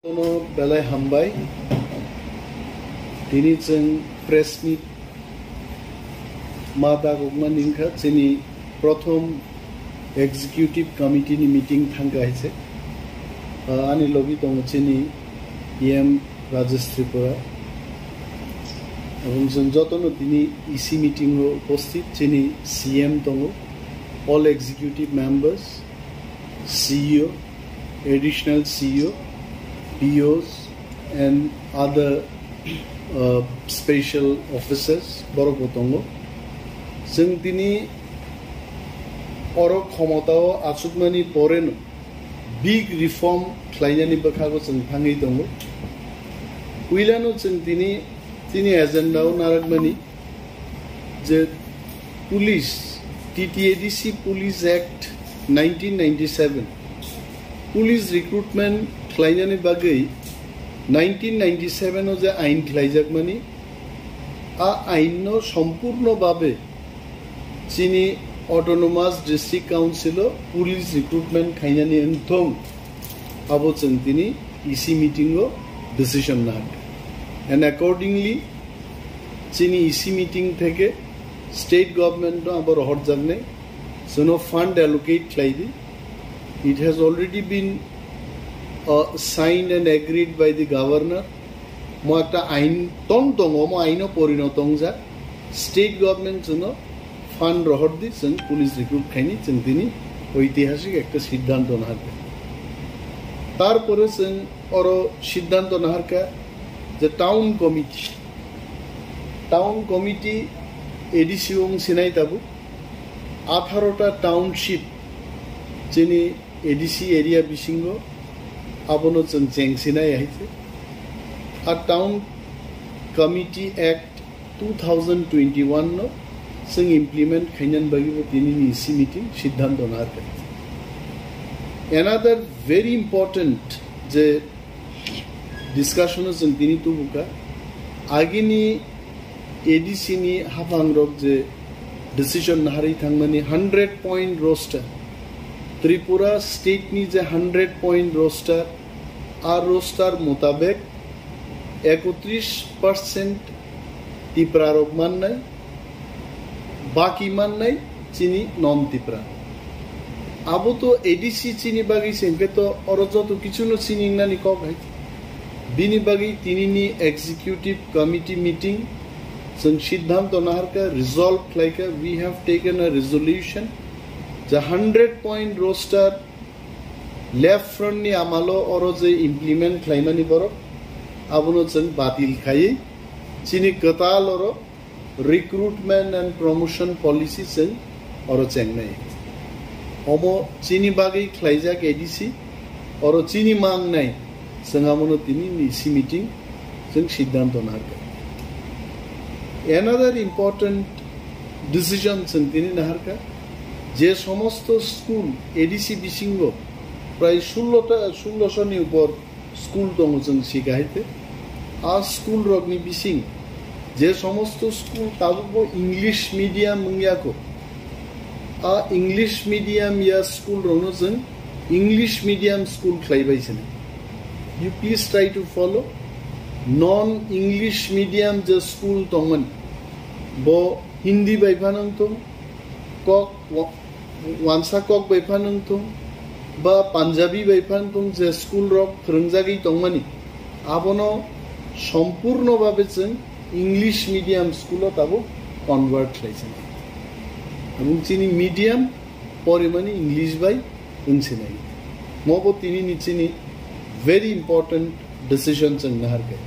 Belai Hambai, Tinicheng press meet Mata Gugman Inka, Chini Prothom executive committee meeting Thangaise, Ani Logi Tong Chini, EM Rajesh Tripura, Abunson Jotono Dini EC meeting posted, Chini CM Tongo, all executive members, CEO, additional CEO, POs and other special officers Borokotongo Sing Tini Oro Komotao Asukmani Poreno big reform Kleinani Bakago Sing Tangi Tongo Wilano Sing Tini agenda Naragmani the Police TTADC Police Act 1997 Police recruitment Kleinani Bagai 1997 was the Ain Klaijakmani A Aino Sampurno Babe Chini Autonomous District Council Police Recruitment Kainani and Thong Abo Chantini EC meeting decision nag. And accordingly Chini EC meeting theke state government no abar hot jagne so no fund allocate Klaidi. It has already been signed and agreed by the governor. Mo ekta ain tong mo aino porinotong ja state government juno fund rohor di jeng police recruit khaini jeng tini oitihasik ekta siddhanto naharka tarpore jeng oro siddhanto naharka je town committee ADC ong sinai tabu 18 ta township jeni ADC area bisingo abono jeng sinai ahiche a town committee act 2021 no sing implement khainan bagi tini EC meeting siddhanto narka another very important je discussion is tini tu buka agini ADC ni hapangrok je decision nahari thangmani 100-point roster Tripura state needs a 100-point roster. Our roster mutabek 31% Tiprarok man nai, Baki man nai, Chini non Tipra. Abo to ADC Chini bagi sengke to orojo to kichuno Chini nani kok hai. Bini bagi tinini executive committee meeting. Sang Siddhanto naharka resolved like we have taken a resolution. The 100-point roster left front ni amalo oro je implement klaimani boro abuno chang batil khai chini katal oro recruitment and promotion policy chang oro chang nai omo chini bagi khlaijak ADC oro chini mang nai sangamono tini EC meeting chang siddhanto narka another important decision chang tini naharka যে সমস্ত school ADC বিসিঙ্গ প্রায় 1600 নি উপর school দংজন শিখাইতে আর school রগনি বিসিং যে সমস্ত school তাবো ইংলিশ মিডিয়াম মুঙ্গিয়াকো আ ইংলিশ মিডিয়াম ইয়া স্কুল রনজন ইংলিশ মিডিয়াম স্কুল খাইবাইছেন you please try to follow non English medium যে স্কুল তংমান bo hindi বাইফানংতং কক Wansa kok baifanung tung ba Punjabi baifan tung je school rock phrungjagi tongmani abono sampurno bhabe jeng English medium school o tabo convert laisen among chini medium porimani English bai unsinai mobo tini ni chini very important decision jeng nahar kai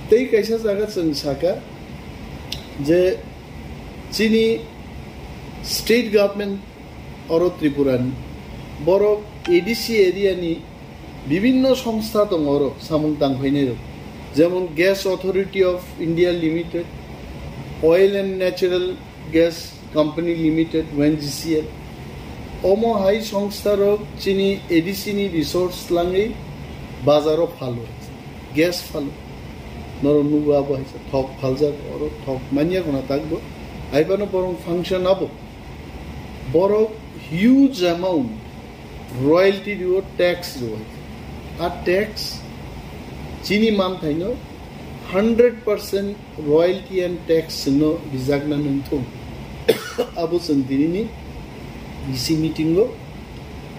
tei kaisa jaga jeng saka je chini state government oro Tripuran boro ADC area ni bibhinno সংস্থা tong oro samung tang hoine jemon Gas Authority of India Limited, Oil and Natural Gas Company Limited ONGCL omo hai সংস্থা ro chini ADC ni resource langai bazaro phalo gas phalo noro nuba baisa thok phalja oro thok mania kona takbo aibano borong function abo boro huge amount royalty dio tax dio a tax chini man thaino 100% royalty and tax no bizagna nunthum abo sentini ni EC meeting go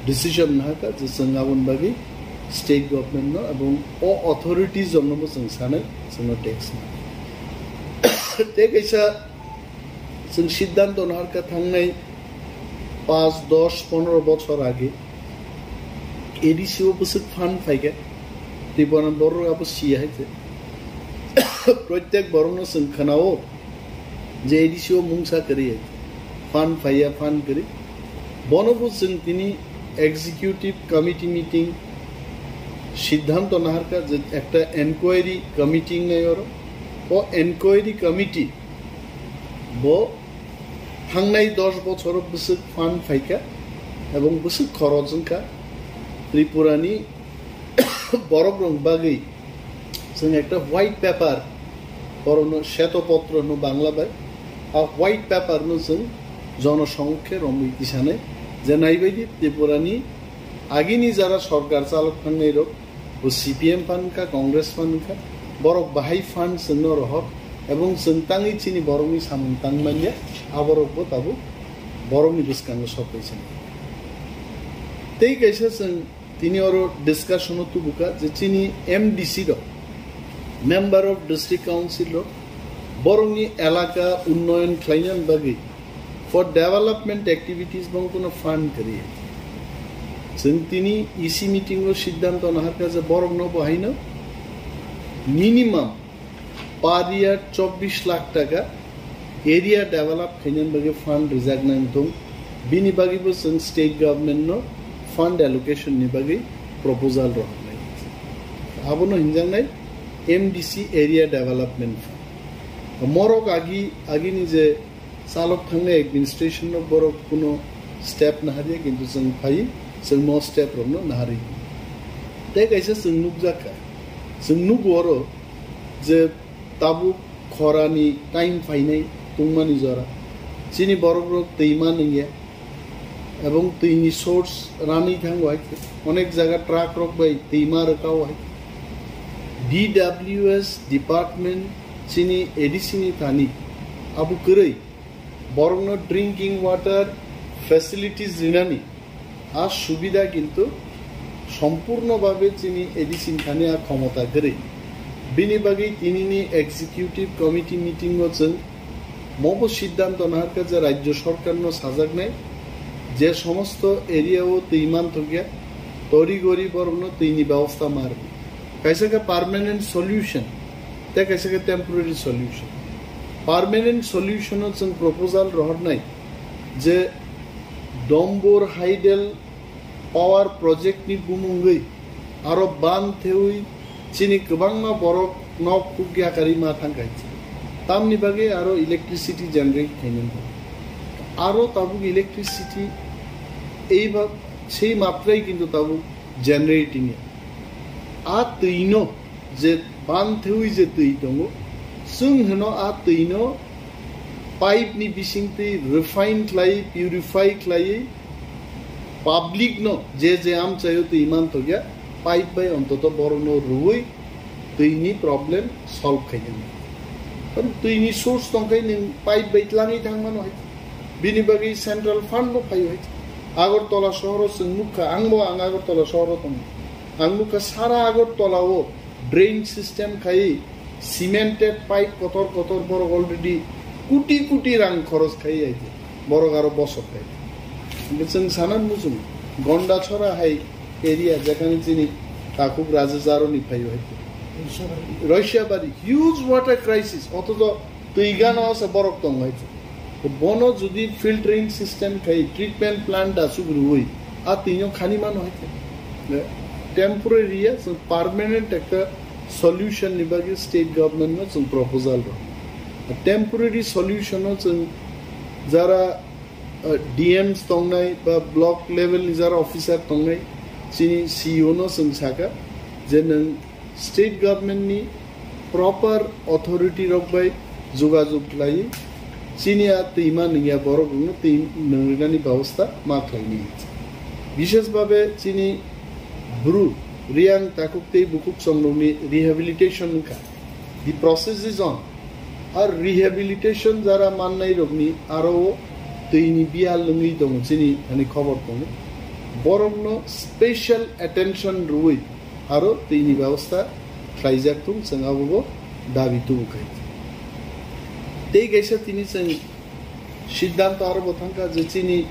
decision naka je sangawon bagi state government no abong all authorities jomno bo sing sanai sing tax na te kaisa sing siddhanto naka thangnai 5 10 15 বছর আগে এডিসিও বসে fund পাইকে ত্রিপুরা বড় আবো সিয়া হইছে প্রত্যেক বরণ সংখ্যানাও যে এডিসিও মুংসা করি ফান্ড পাইয়া ফান্ড করি বনবু जों তিনি এক্সিকিউটিভ কমিটি মিটিং সিদ্ধান্ত নাহারকা যে একটা এনকোয়ারি কমিটি নেয়র ও এনকোয়ারি কমিটি বো থাংনাই 10 বছর বসে ফান্ড পাইকা এবং বসে খরচনকা ত্রিপুরানি বরগ্রং বাগৈ जों একটা হোয়াইট পেপার পরনো শ্বেতপত্র নো বাংলা বাই আ হোয়াইট পেপার নো जों জনসংখ্যা রমিতিসানে যে নাইবাইদি ত্রিপুরানি আগিনি যারা সরকার চালক থাংনাই রক ও সিপিএম ফান্ডকা কংগ্রেস ফান্ডকা বরক বাহাই ফান্ড जों রহক এবং जों তাঙ্গি চিনি বরংনি সামন তাংমানিয়া আবরকবো তাবো বরংনি বিস্কাঙ্গ সপাইছেন তেই কাইসা जों তিনি আরো ডিসকাশন তো বুকা যে চিনি এমডিসি র মেম্বার অফ ডিস্ট্রিক্ট কাউন্সিল র বরংনি এলাকা উন্নয়ন খাইনান বাগি ফর ডেভেলপমেন্ট অ্যাক্টিভিটিস বং কোনো ফান্ড করিয়ে जों তিনি ইসি মিটিং র সিদ্ধান্ত নাহার কাছে বরং ন বহাইন মিনিমাম পার ইয়ার 24 লাখ টাকা এরিয়া ডেভেলপ খাইনান বাগি ফান্ড রিজার্ভ নাম দং বিনি বাগিবো जों স্টেট গভর্নমেন্ট নো fund allocation ni bagi proposal rohnai abono hinjangnai MDC area development fund morok agi ni je salok thangne administration no borok kuno step na hariya kintu जों phai जों mo step romno na hari te kaisa जों nukjaka जों nugoro je tabu khorani time phainai tungmani jora chini borok rok teima niya এবং তিনি source রানি থাং হইছে অনেক জায়গা truck rock by তেইমা রাখাও হয় ডিডব্লিউএস ডিপার্টমেন্ট চিনি এডিসিনি থানি আবু করেই বরং ড্রিঙ্কিং ওয়াটার ফ্যাসিলিটিস রিনানি আর সুবিধা কিন্তু সম্পূর্ণভাবে চিনি এডিসিন থানি আর ক্ষমতা করে বিনি বাগেই তিনি এক্সিকিউটিভ কমিটি মিটিং হচ্ছেন মব সিদ্ধান্ত নাহার কাছে রাজ্য সরকার সাজাগ নেয় যে সমস্ত এরিয়াও তেইমান থকিয়া তড়িগড়ি বরং তিনি ব্যবস্থা মারবে कैसे का परमानेंट सॉल्यूशन ते कैसे का टेम्पररी सॉल्यूशन परमानेंट सॉल्यूशन जों प्रपोजल रहरनाय जे डम्बर हाइडेल पावर प्रोजेक्ट नि बुमुंगै आरो बान थेउइ चिनि गोबांमा बरफ नक कुगियाकारि मा थांगायছে तामनि बागे आरो इलेक्ट्रिसिटी जनरेट खायनो आरो ताबु इलेक्ट्रिसिटी এইবা সেই মাত্রাই কিন্তু তাবু জেনারেটিং आ तैनो जे बान थेउइ जे तै दङ जों हनो आ तैनो पाइप नि बिसिं तै रिफाइन क्लाय प्यूरिफाई क्लाय पाब्लिक नो जे आम चायो तै मान तो गया पाइप बाय अंतत बरनो रुइ तैनि प्रॉब्लम सॉल्व खायनो पण तैनि सोर्स दंखाय नों पाइप बायतलाङै थांमानो हाय बिनि बागै सेंट्रल फंड बो फायो हाय आगरतला शहर जों मुखा आंबो आं आगरतला शहर दं आंमुखा सारा आगरतलाओ ड्रेन सिस्टेम खाई सीमेंटेड पाइप कतर कतर बर अलरेडी कोटी कोटी रां खरच खाई आइते बर गारो बसर खाई जों सानान मुजुम गंडा छरा हाई एरिया जेखाने चिनि ताकुब राजजारनि फायो हाइते रशियाबारी ह्यूज वाटर क्राइसिस अथच तैगानो আছে बरफ दं हाइते बनो जुदि फिल्टरिंग सिस्टम खाई ट्रीटमेंट प्लांट आसु रुई आ तिनो खानि मानो हाइते टेम्पररी है परमानेंट एक सॉल्यूशन निबागे स्टेट गवर्नमेंट में जों प्रपोजल रो टेम्पररी सॉल्यूशन जों जरा डीएम्स तंगनाय बा ब्लॉक लेवल नि जरा ऑफिसर तंगनाय चिनि सीईओ नो जों साका जे नों स्टेट गवर्नमेंट नि प्रॉपर अथॉरिटी रखबाय जोगाजोग लायो चिनिया तैमा निया बरगनो तै नोंगानि व्यवस्था मा खायनि विशेष भाबे चिनि ब्रु Riang Takukte Bukuk Somroni rehabilitation ka. The process is on. Our rehabilitation Zara Manai Rogni Aro Tini Bia Lungi Dong Chini and a cover pony. Boromno special attention Rui Aro Tini Bausta Traizatum Sangago Davitu Kai. Take Asia Tinis Siddhanta Arabotanka Zechini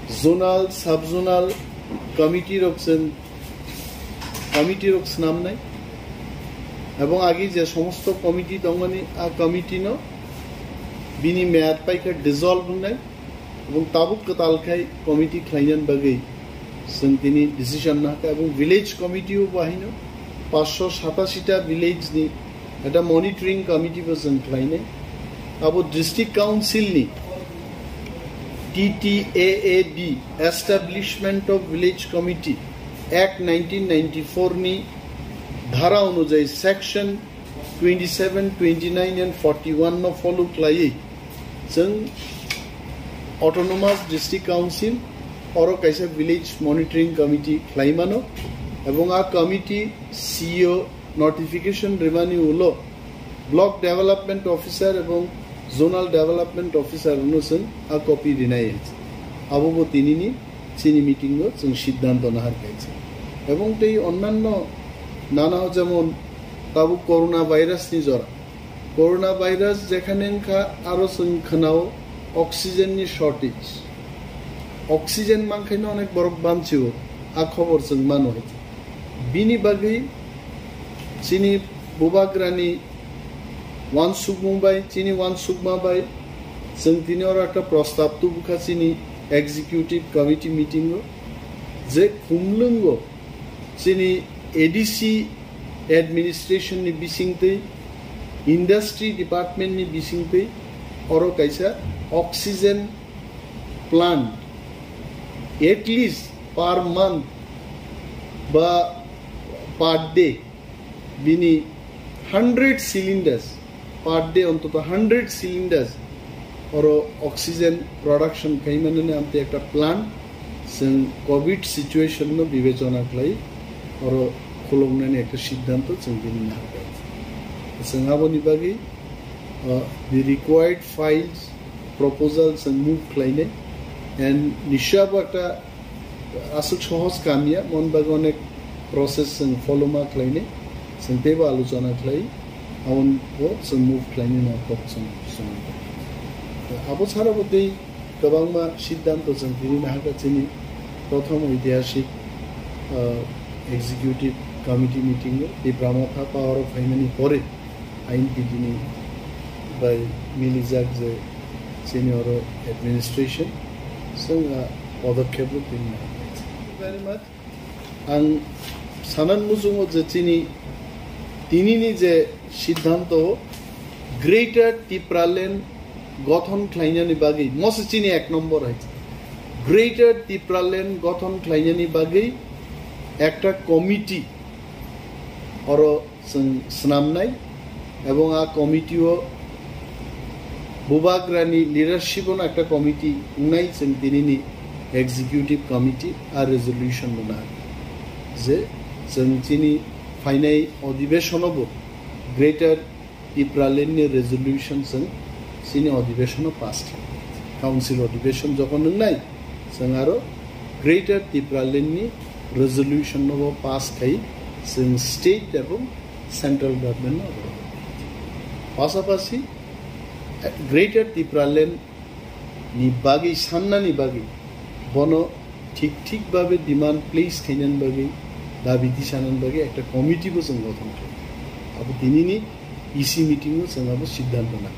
zonal, subzonal committee রকছেন committee রকছ নাম নাই এবং আগে যে সমস্ত committee তঙ্গনি আ committee ন বিনি মেয়াদ পাইকা ডিসলভ নাই এবং তাবুক তালখাই কমিটি খাইনান বাগৈ जों তিনি ডিসিশন না এবং ভিলেজ কমিটিও বাহিন 587টা ভিলেজ নি এটা মনিটরিং কমিটি বসন খাইনে আবো ডিস্ট্রিক্ট কাউন্সিল নি TTAAD Establishment of Village Committee Act 1994 ni dhara অনুযায়ী section 27, 29 and 41 no follow klai जों autonomous district council और कैसे village monitoring committee klai mano এবং आ committee CEO notification revenue ulo block development officer এবং zonal development officer অনুসন আ copy দিনাই আছে আবো তিনিনি চিনি মিটিং ও जों সিদ্ধান্ত নাহার কাছে এবং এই অন্যান্য নানা যেমন তাবু করোনা ভাইরাস নি জ্বর করোনা ভাইরাস যেখানে আরো সংখ্যাও অক্সিজেন নি শর্টেজ অক্সিজেন মানখাইনো অনেক বড় বানছিও আ খবর जों মানো হচ্ছে বিনি বাগৈ চিনি বুবাগ্রানি ওয়ান সুগমবাই চিনি ওয়ান সুগমাবাই जों তিনি আর একটা প্রস্তাব তো বুকা চিনি এক্সিকিউটিভ কমিটি মিটিং যে খুমলুঙ্গ চিনি এডিসি এডমিনিস্ট্রেশন নি বিসিংতে ইন্ডাস্ট্রি ডিপার্টমেন্ট নি বিসিংতে और कैसा oxygen plant at least per month बा पर डे बिनी 100 सिलिंडर्स पर डे अंतत 100 सिलिंडर्स और ऑक्सीजन प्रोडक्शन कहीं मैंने ने हमते एक प्लांट जों कोविड सिचुएशन नो विवेचना खाई और खुलंगनानै एक सिद्धांत जों दिनै हाबाय जों आबोनि बागै the required files proposals and move claine and nishab একটা আসল সহজ কামিয়া মন বাগে অনেক প্রসেস जों ফলো মা claine जों बेबो आलोचना खाई आउन ओ जों मुभ claine ना जों आबो छारा बदै गोबांमा सिद्धांत जों दिनै हागासिनो प्रथम ऐतिहासिक एग्जीक्यूटिव कमिटी मीटिंग এই ব্রাহ্মণা পাওয়ার অফ ফাইনালি পরে আইন দিনি by Milizak the senior administration so পদক্ষেপ দিন very much and সানান মুজুমো যে তিনি যে সিদ্ধান্ত গ্রেটার টিপ্রালেন গঠন খাইনানি বাগৈ মসে চিনি এক নম্বর আছে গ্রেটার টিপ্রালেন গঠন খাইনানি বাগৈ একটা কমিটি और স্নামনাই এবং আ কমিটিও বুবাগ্রানি লিডারশিপ না একটা কমিটি উনাই जों দিনিনি এক্সিকিউটিভ কমিটি আর রেজলিউশন বনা যে जों চিনি ফাইনাই অধিবেশনব গ্রেটার টিপ্রালেননি রেজলিউশন जों চিনি অধিবেশন পাস কাউন্সিল অধিবেশন যখন নাই जों আরো গ্রেটার টিপ্রালেননি রেজলিউশন নব পাস খাই जों স্টেট এবং সেন্ট্রাল গভর্নমেন্ট পাশাপাশি গ্রেটার টিপ্রালেন নি বাগৈ সান্নানি বাগৈ বন ঠিক ভাবে ডিমান্ড প্লেস খাইনান বাগৈ দাবি দিছানান বাগৈ একটা কমিটি বসং গঠন করে আবো দিনিনি ইসি মিটিং ও जों আবো সিদ্ধান্ত না